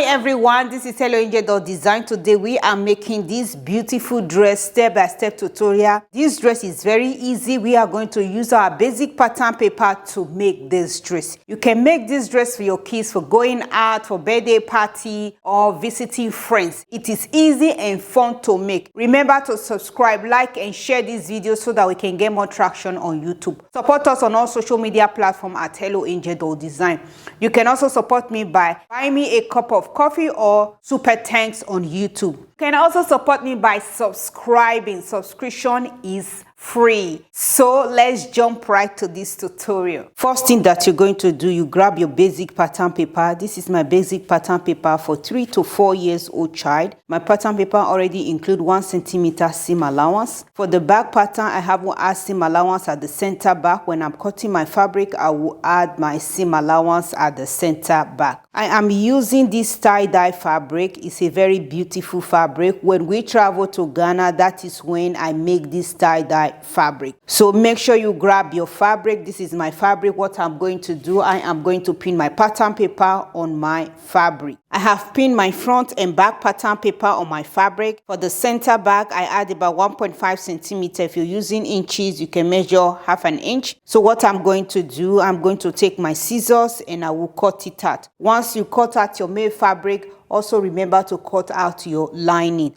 Hi everyone, this is Helloangel.design. Today we are making this beautiful dress step-by-step tutorial. This dress is very easy. We are going to use our basic pattern paper to make this dress. You can make this dress for your kids, for going out, for birthday party, or visiting friends. It is easy and fun to make. Remember to subscribe, like, and share this video so that we can get more traction on YouTube. Support us on all social media platforms at Helloangel.design. You can also support me by buying me a cup of coffee or super thanks on YouTube. You can also support me by subscribing. Subscription is free. So let's jump right to this tutorial. First thing that you're going to do, you grab your basic pattern paper. This is my basic pattern paper for 3 to 4 years old child. My pattern paper already include 1 centimeter seam allowance. For the back pattern, I have one add seam allowance at the center back. When I'm cutting my fabric, I will add my seam allowance at the center back. I am using this tie-dye fabric. It's a very beautiful fabric. When we travel to Ghana, that is when I make this tie-dye fabric. So make sure you grab your fabric. This is my fabric. What I'm going to do, I am going to pin my pattern paper on my fabric. I have pinned my front and back pattern paper on my fabric. For the center back, I add about 1.5 centimeter. If you're using inches, you can measure half an inch. So what I'm going to do, I'm going to take my scissors and I will cut it out. Once you cut out your made fabric, also remember to cut out your lining.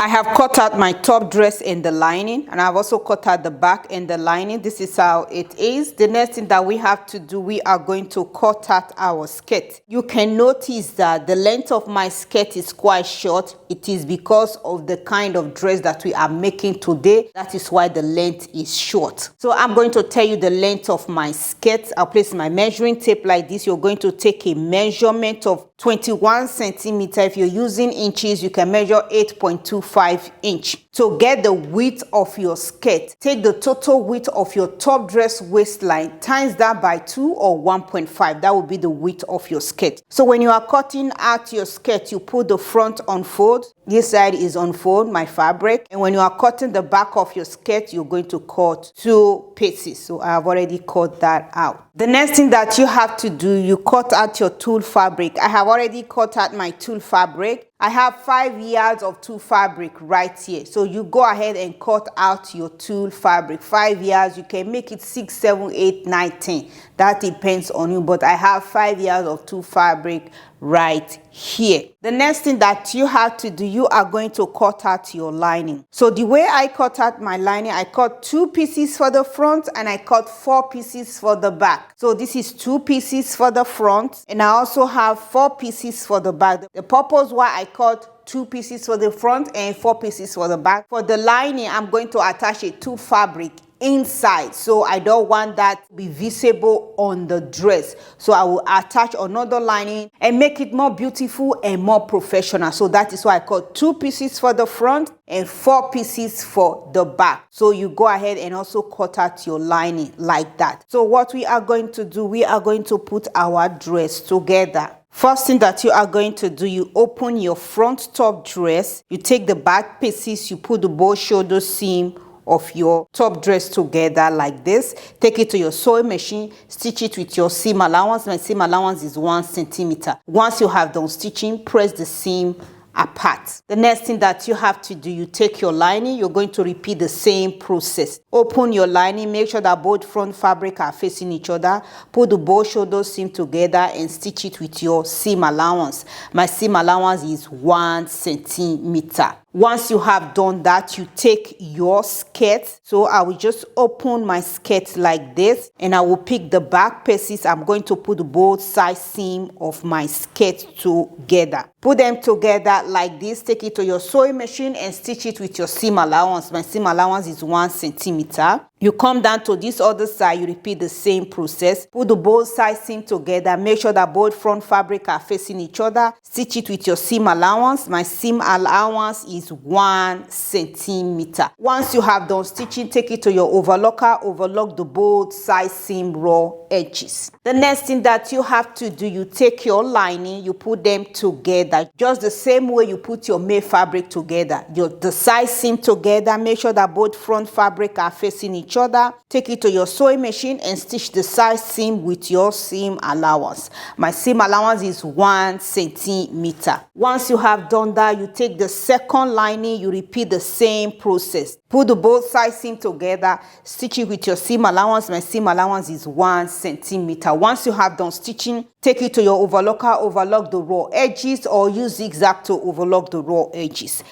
I have cut out my top dress and the lining, and I've also cut out the back and the lining. This is how it is. The next thing that we have to do, we are going to cut out our skirt. You can notice that the length of my skirt is quite short. It is because of the kind of dress that we are making today. That is why the length is short. So I'm going to tell you the length of my skirt. I'll place my measuring tape like this. You're going to take a measurement of 21 centimeter. If you're using inches, you can measure 8.25 inch. To get the width of your skirt, take the total width of your top dress waistline times that by 2 or 1.5. That will be the width of your skirt. So when you are cutting out your skirt, you put the front on fold. This side is on fold, my fabric. And when you are cutting the back of your skirt, you're going to cut 2 pieces. So I have already cut that out. The next thing that you have to do, you cut out your tulle fabric. I have already cut out my tulle fabric. I have 5 yards of tulle fabric right here. So you go ahead and cut out your tulle fabric. 5 yards, you can make it 6, 7, 8, 9, 10. That depends on you, but I have 5 yards of tulle fabric right here. The next thing that you have to do, you are going to cut out your lining. So the way I cut out my lining, I cut 2 pieces for the front and I cut 4 pieces for the back. So this is 2 pieces for the front and I also have 4 pieces for the back. The purpose why I cut 2 pieces for the front and 4 pieces for the back. For the lining, I'm going to attach a tulle fabric inside, so I don't want that to be visible on the dress. So I will attach another lining and make it more beautiful and more professional. So that is why I cut 2 pieces for the front and 4 pieces for the back. So you go ahead and also cut out your lining like that. So what we are going to do, we are going to put our dress together. First thing that you are going to do, you open your front top dress, you take the back pieces, you put the both shoulder seam of your top dress together like this. Take it to your sewing machine, stitch it with your seam allowance. My seam allowance is 1 centimeter. Once you have done stitching, press the seam apart. The next thing that you have to do, you take your lining, you're going to repeat the same process. Open your lining, make sure that both front fabric are facing each other, put the both shoulder seam together and stitch it with your seam allowance. My seam allowance is 1 centimeter. Once you have done that, you take your skirt. So I will just open my skirt like this and I will pick the back pieces. I'm going to put both side seam of my skirt together. Put them together like this. Take it to your sewing machine and stitch it with your seam allowance. My seam allowance is 1 centimeter. You come down to this other side, you repeat the same process. Put the both sides seam together. Make sure that both front fabric are facing each other. Stitch it with your seam allowance. My seam allowance is 1 centimeter. Once you have done stitching, take it to your overlocker. Overlock the both side seam raw edges. The next thing that you have to do, you take your lining, you put them together just the same way you put your made fabric together. The side seam together. Make sure that both front fabric are facing each other. Take it to your sewing machine and stitch the side seam with your seam allowance. My seam allowance is 1 centimeter. Once you have done that, you take the second lining, you repeat the same process. Put the both side seam together, stitch it with your seam allowance. My seam allowance is 1 centimeter. Once you have done stitching, take it to your overlocker, overlock the raw edges, or use zigzag to overlock the raw edges.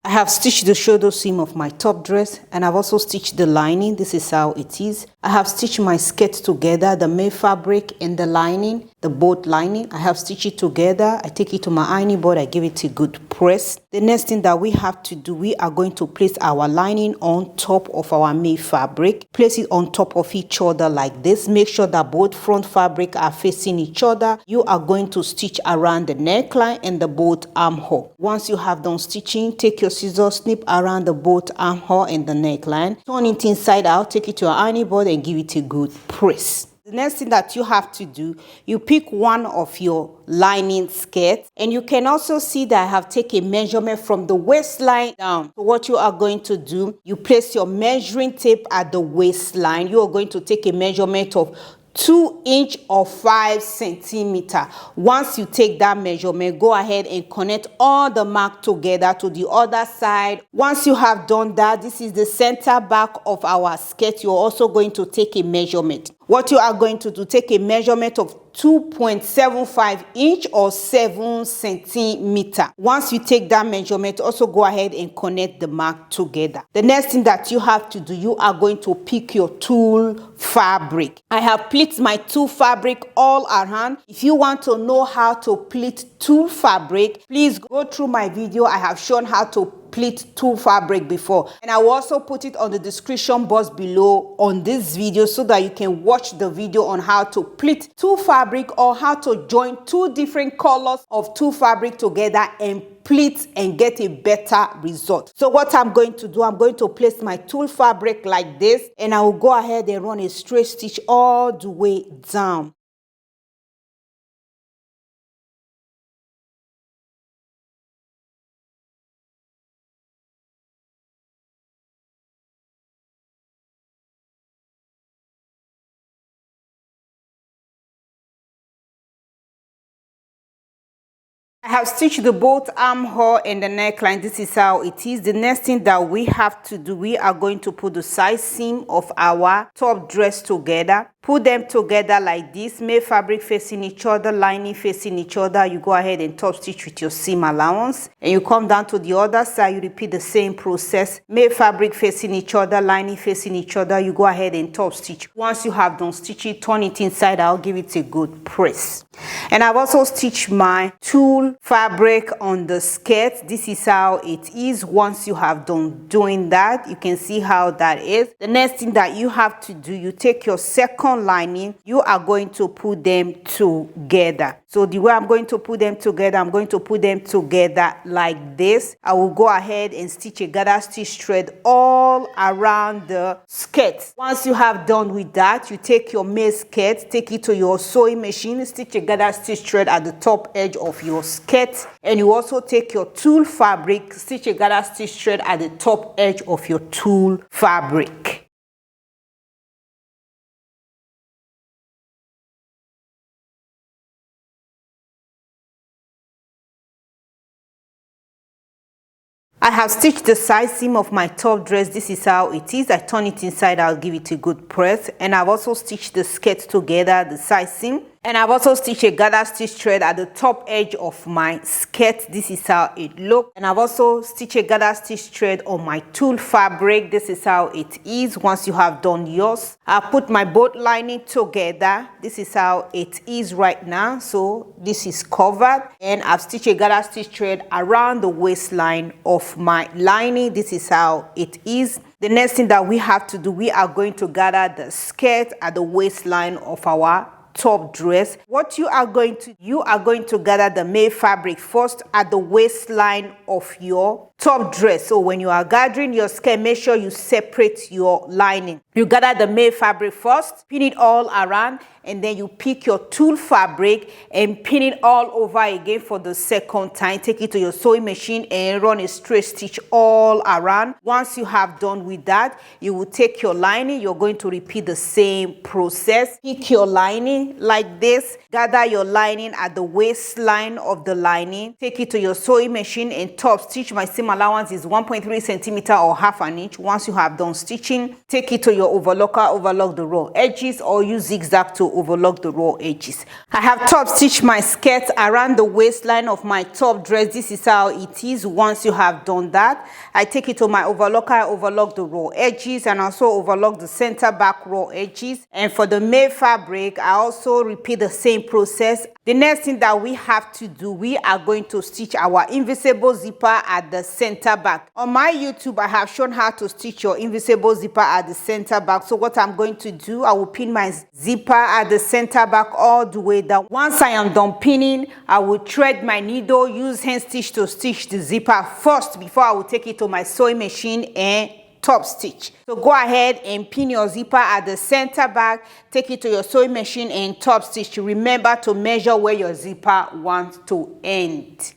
I have stitched the shoulder seam of my top dress, and I've also stitched the lining. This is how it is. I have stitched my skirt together, the made fabric and the lining, the both lining. I have stitched it together. I take it to my ironing board. I give it a good press. The next thing that we have to do, we are going to place our lining on top of our made fabric. Place it on top of each other like this. Make sure that both front fabric are facing each other. You are going to stitch around the neckline and the both armhole. Once you have done stitching, take your scissors, snip around the both armhole and the neckline. Turn it inside out, take it to your ironing board and give it a good press. The next thing that you have to do, you pick one of your lining skirts, and you can also see that I have taken measurement from the waistline down. So what you are going to do, you place your measuring tape at the waistline. You are going to take a measurement of 2 inches or 5 centimeters. Once you take that measurement, go ahead and connect all the mark together to the other side. Once you have done that, this is the center back of our skirt. You're also going to take a measurement. What you are going to do, take a measurement of 2.75 inch or 7 centimeters. Once you take that measurement, also go ahead and connect the mark together. The next thing that you have to do, you are going to pick your tulle fabric. I have pleated my tulle fabric all around. If you want to know how to pleat tulle fabric, please go through my video. I have shown how to pleat tulle fabric before, and I will also put it on the description box below on this video so that you can watch the video on how to pleat tulle fabric or how to join 2 different colors of tulle fabric together and pleat and get a better result. So what I'm going to do, I'm going to place my tulle fabric like this, and I will go ahead and run a straight stitch all the way down. I have stitched the both armhole and the neckline. This is how it is. The next thing that we have to do, we are going to put the side seam of our top dress together. Put them together like this. Made fabric facing each other, lining facing each other. You go ahead and top stitch with your seam allowance, and you come down to the other side. You repeat the same process. Made fabric facing each other, lining facing each other. You go ahead and top stitch. Once you have done stitching, turn it inside out, give it a good press. And I've also stitched my tulle fabric on the skirt. This is how it is. Once you have done doing that, you can see how that is. The next thing that you have to do, you take your second lining, you are going to put them together. So the way I'm going to put them together, I'm going to put them together like this. I will go ahead and stitch a gather stitch thread all around the skirt. Once you have done with that, you take your made skirt, take it to your sewing machine, stitch a gather stitch thread at the top edge of your skirt, and you also take your tulle fabric, stitch a gather stitch thread at the top edge of your tulle fabric. I have stitched the side seam of my top dress. This is how it is. I turn it inside, I'll give it a good press, and I've also stitched the skirt together, the side seam. And I've also stitched a gather stitch thread at the top edge of my skirt. This is how it looks. And I've also stitched a gather stitch thread on my tulle fabric. This is how it is once you have done yours. I put my both lining together. This is how it is right now. So this is covered, and I've stitched a gather stitch thread around the waistline of my lining. This is how it is. The next thing that we have to do, we are going to gather the skirt at the waistline of our top dress. What you are going to gather the made fabric first at the waistline of your top dress. So when you are gathering your skirt, make sure you separate your lining. You gather the made fabric first, pin it all around, and then you pick your tulle fabric and pin it all over again for the second time. Take it to your sewing machine and run a straight stitch all around. Once you have done with that, you will take your lining. You're going to repeat the same process. Pick your lining like this. Gather your lining at the waistline of the lining. Take it to your sewing machine and top stitch. My seam allowance is 1.3 centimeter or half an inch. Once you have done stitching, take it to your overlocker, overlock the raw edges, or use zigzag to overlock the raw edges. I have top stitched my skirt around the waistline of my top dress. This is how it is. Once you have done that, I take it to my overlocker, I overlock the raw edges, and also overlock the center back raw edges. And for the made fabric, I also repeat the same process. The next thing that we have to do, we are going to stitch our invisible zipper at the center back. On my YouTube, I have shown how to stitch your invisible zipper at the center back. So what I'm going to do, I will pin my zipper at the center back all the way down. Once I am done pinning, I will thread my needle, use hand stitch to stitch the zipper first before I will take it to my sewing machine and top stitch. So go ahead and pin your zipper at the center back, take it to your sewing machine and top stitch. Remember to measure where your zipper wants to end.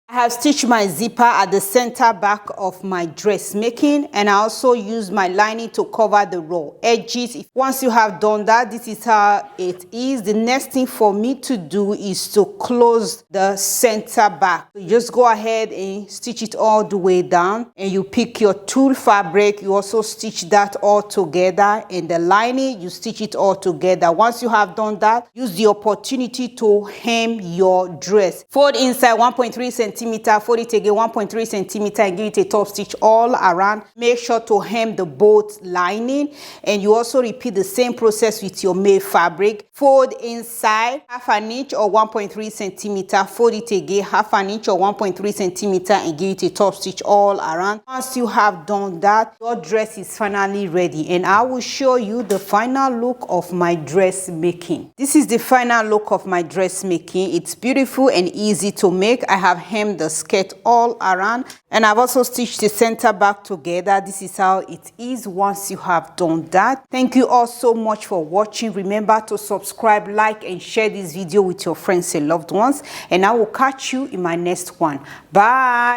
I have stitched my zipper at the center back of my dressmaking, and I also use my lining to cover the raw edges. Once you have done that, this is how it is. The next thing for me to do is to close the center back. So you just go ahead and stitch it all the way down, and you pick your tulle fabric. You also stitch that all together, and the lining, you stitch it all together. Once you have done that, use the opportunity to hem your dress. Fold inside 1.3 centimeters, fold it again 1.3 centimeter, and give it a top stitch all around. Make sure to hem the both lining, and you also repeat the same process with your made fabric. Fold inside half an inch or 1.3 centimeter, fold it again half an inch or 1.3 centimeter, and give it a top stitch all around. Once you have done that, your dress is finally ready, and I will show you the final look of my dressmaking. This is the final look of my dressmaking. It's beautiful and easy to make. I have hemmed the skirt all around, and I've also stitched the center back together. This is how it is once you have done that. Thank you all so much for watching. Remember to subscribe, like, and share this video with your friends and loved ones, and I will catch you in my next one. Bye.